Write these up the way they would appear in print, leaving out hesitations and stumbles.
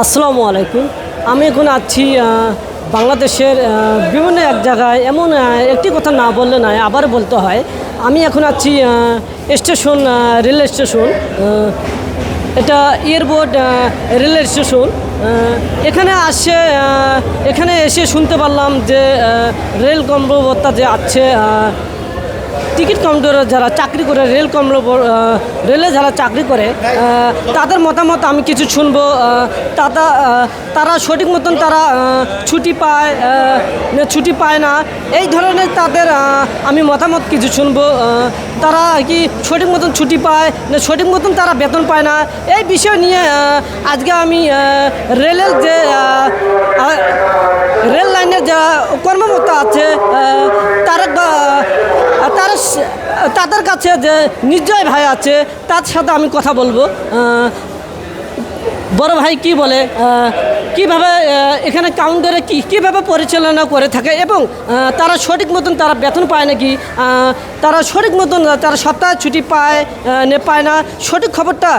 আসসালামু আলাইকুম। আমি এখন আছি বাংলাদেশের বিভিন্ন এক জায়গায়, এমন একটি কথা না বললে নয়, আবার বলতে হয়। আমি এখন আছি স্টেশন, রেল স্টেশন। এটা এয়ারপোর্ট রেল স্টেশন। এখানে এসে শুনতে পারলাম যে রেল কর্মকর্তা যে আছে, টিকিট কাউন্টারে যারা চাকরি করে, রেলে যারা চাকরি করে, তাদের মতামত আমি কিছু শুনবো। তারা সঠিক মতন ছুটি পায় না, এই ধরনের তাদের আমি মতামত কিছু শুনবো। তারা কি সঠিক মতন ছুটি পায় না সঠিক মতন তারা বেতন পায় না, এই বিষয় নিয়ে আজকে আমি রেলের যে রেল লাইনের যা কর্মকর্তা আছে তাদের কাছে যে নির্জয় ভাই আছে, তার সাথে আমি কথা বলবো। বড় ভাই কি বলে, কিভাবে এখানে কাউন্টারে কীভাবে পরিচালনা করে থাকে, এবং তারা সঠিক মতন তারা বেতন পায় নাকি, তারা সঠিক মতন তারা সপ্তাহে ছুটি পায় না, সঠিক খবরটা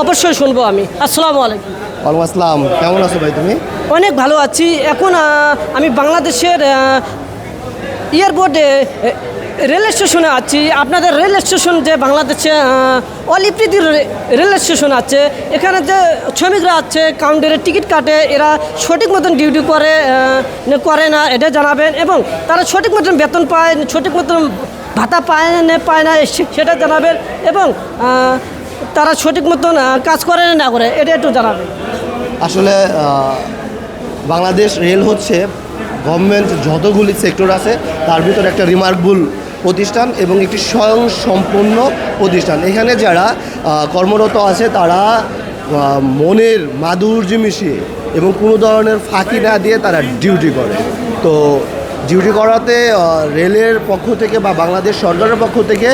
অবশ্যই শুনবো আমি। আসসালামু আলাইকুম। ওয়ালাইকুম আসসালাম। কেমন আছো ভাই তুমি? অনেক ভালো আছি। এখন আমি বাংলাদেশের এয়ারপোর্টে রেল স্টেশনে আছি। আপনাদের রেল স্টেশন যে বাংলাদেশে অলিপ্রিতি রেল স্টেশন আছে, এখানে যে শ্রমিকরা আছে কাউন্টারে টিকিট কাটে, এরা সঠিক মতন ডিউটি করে না, এটা জানাবেন। এবং তারা সঠিক মতন বেতন পায়, সঠিক মতন ভাতা পায় না সেটা জানাবেন। এবং তারা সঠিক মতন কাজ করে না করে, এটা একটু জানাবেন। আসলে বাংলাদেশ রেল হচ্ছে গভর্নমেন্ট যতগুলি সেক্টর আছে তার ভিতরে একটা রিমার্কেবল প্রতিষ্ঠান এবং একটি স্বয়ংসম্পূর্ণ প্রতিষ্ঠান। এখানে যারা কর্মরত আছে তারা মনের মাধুর্য মিশিয়ে এবং কোনো ধরনের ফাঁকি না দিয়ে তারা ডিউটি করে। তো ডিউটি করাতে রেলের পক্ষ থেকে বা বাংলাদেশ সরকারের পক্ষ থেকে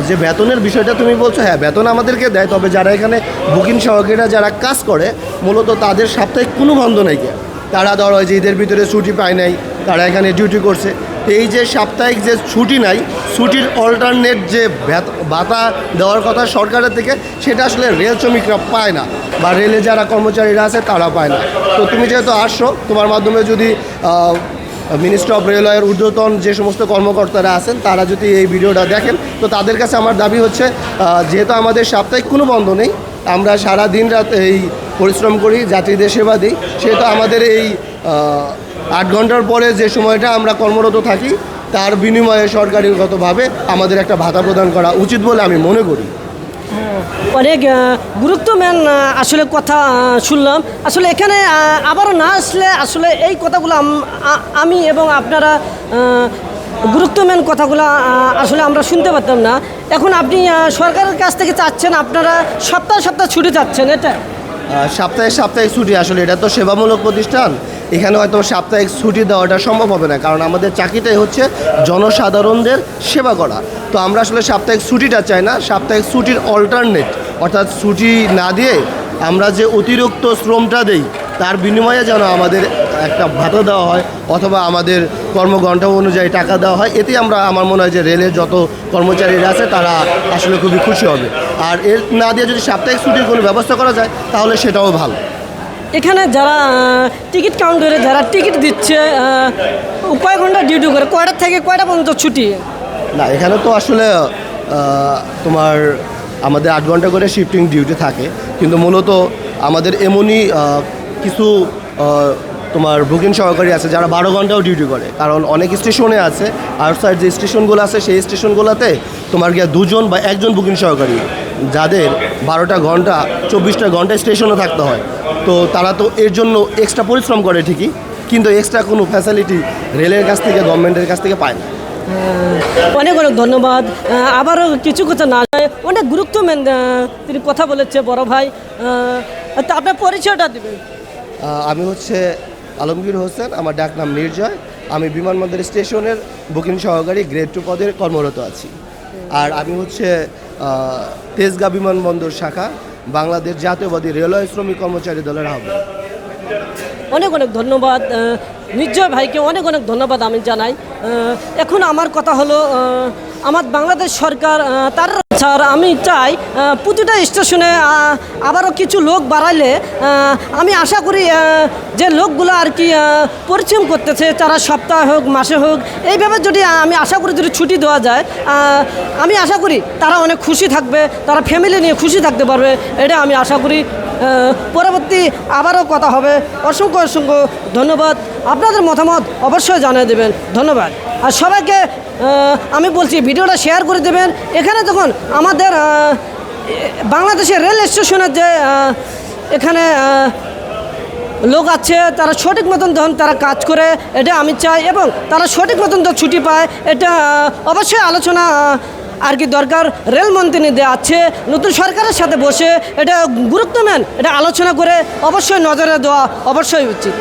যে বেতনের বিষয়টা তুমি বলছো, হ্যাঁ বেতন আমাদেরকে দেয়, তবে যারা এখানে বুকিং সহকারীরা যারা কাজ করে মূলত তাদের সাপ্তাহিক কোনো বন্ধ নেই। তারা ধরো যে ঈদের ভিতরে ছুটি পায় নাই, তারা এখানে ডিউটি করছে। এই যে সাপ্তাহিক যে ছুটি নাই, ছুটির অল্টারনেট যে ভাতা দেওয়ার কথা সরকারের থেকে, সেটা আসলে রেল শ্রমিকরা পায় না বা রেলে যারা কর্মচারীরা আছে তারা পায় না। তো তুমি যেহেতু আসছো, তোমার মাধ্যমে যদি মিনিস্ট্রি অফ রেলওয়ের ঊর্ধ্বতন যে সমস্ত কর্মকর্তারা আছেন তারা যদি এই ভিডিওটা দেখেন, তো তাদের কাছে আমার দাবি হচ্ছে, যেহেতু আমাদের সাপ্তাহিক কোনো বন্ধ নেই, আমরা সারা দিন রাত এই পরিশ্রম করি, যাত্রীদের সেবা দিই, সেহেতু আমাদের এই 8 ঘন্টার পরে যে সময়টা আমরা কর্মরত থাকি তার বিনিময়ে সরকারিগতভাবে আমাদের একটা ভাতা প্রদান করা উচিত বলে আমি মনে করি। অনেক গুরুত্বমান আসলে কথা শুনলাম। আসলে এখানে আবারও না আসলে আসলে এই কথাগুলো আমি এবং আপনারা গুরুত্বমান কথাগুলো আসলে আমরা শুনতে পারতাম না। এখন আপনি সরকারের কাছ থেকে চাচ্ছেন, আপনারা সপ্তাহে ছুটি চাচ্ছেন, এটা সাপ্তাহিক ছুটি, আসলে এটা তো সেবামূলক প্রতিষ্ঠান, এখানে হয়তো সাপ্তাহিক ছুটি দেওয়াটা সম্ভব হবে না, কারণ আমাদের চাকরিটাই হচ্ছে জনসাধারণদের সেবা করা। তো আমরা আসলে সাপ্তাহিক ছুটিটা চাই না, সাপ্তাহিক ছুটির অল্টারনেট, অর্থাৎ ছুটি না দিয়ে আমরা যে অতিরিক্ত শ্রমটা দেই তার বিনিময়ে যেন আমাদের একটা ভাতা দেওয়া হয় অথবা আমাদের কর্মঘণ্টা অনুযায়ী টাকা দেওয়া হয়। এতে আমার মনে হয় যে রেলের যত কর্মচারীরা আছে তারা আসলে খুবই খুশি হবে। আর এর না দিয়ে যদি সাপ্তাহিক ছুটির কোনো ব্যবস্থা করা যায় তাহলে সেটাও ভালো। এখানে যারা টিকিট কাউন্টারে যারা টিকিট দিচ্ছে, কয় ঘন্টা ডিউটি করে, কয়টা থেকে কয়টা পর্যন্ত ছুটি? না, এখানে তো আসলে তোমার আমাদের 8 ঘন্টা করে শিফটিং ডিউটি থাকে, কিন্তু মূলত আমাদের এমনই কিছু তোমার বুকিং সহকারী আছে যারা 12 ঘন্টাও ডিউটি করে, কারণ অনেক স্টেশনে আছে আউটসাইড যে স্টেশনগুলো আছে সেই স্টেশনগুলোতে তোমার গিয়ে 2 জন বা 1 জন বুকিং সহকারী, যাদের 12টা ঘন্টা 24টা ঘন্টা স্টেশনে থাকতে হয়। তো তারা তো এর জন্য এক্সট্রা পরিশ্রম করে ঠিকই, কিন্তু এক্সট্রা কোনো ফ্যাসিলিটি রেলের কাছ থেকে, গভর্নমেন্টের কাছ থেকে পায় না। অনেক ধন্যবাদ। আবারও কিছু কথা না, অনেক গুরুত্বপূর্ণ তিনি কথা বলেছে বড় ভাই। তা আপনার পরিচয়টা দেবেন? আমি হচ্ছে আলমগীর হোসেন, আমার ডাক নাম নির্জয়। আমি বিমানবন্দর স্টেশনের বুকিং সহকারী গ্রেড 2 পদে কর্মরত আছি। আর আমি হচ্ছে তেজগাঁ বিমানবন্দর শাখা বাংলাদেশ জাতীয়বাদী রেলওয়ে শ্রমিক কর্মচারী দলের আহ্বায়ক। অনেক ধন্যবাদ নির্জয় ভাইকে, অনেক ধন্যবাদ আমি জানাই। এখন আমার কথা হলো, আমার বাংলাদেশ সরকার তার স্যার আমি চাই প্রতিটা স্টেশনে আবারও কিছু লোক বাড়াইলে আমি আশা করি যে লোকগুলো আর কি পরিশ্রম করতেছে তারা সপ্তাহে হোক মাসে হোক এইভাবে যদি আমি আশা করি যদি ছুটি দেওয়া যায় আমি আশা করি তারা অনেক খুশি থাকবে, তারা ফ্যামিলি নিয়ে খুশি থাকতে পারবে, এটা আমি আশা করি। পরবর্তী আবারও কথা হবে। অসংখ্য অসংখ্য ধন্যবাদ। আপনাদের মতামত অবশ্যই জানিয়ে দেবেন। ধন্যবাদ। আর সবাইকে আমি বলছি ভিডিওটা শেয়ার করে দেবেন। এখানে তখন আমাদের বাংলাদেশের রেল স্টেশনের যে এখানে লোক আছে তারা সঠিক মতন যখন তারা কাজ করে এটা আমি চাই, এবং তারা সঠিক মতন তো ছুটি পায় এটা অবশ্যই আলোচনা আর কি দরকার। রেলমন্ত্রী দেওয়া আছে নতুন সরকারের সাথে বসে এটা গুরুত্ব নেন, এটা আলোচনা করে অবশ্যই নজরে দেওয়া অবশ্যই উচিত।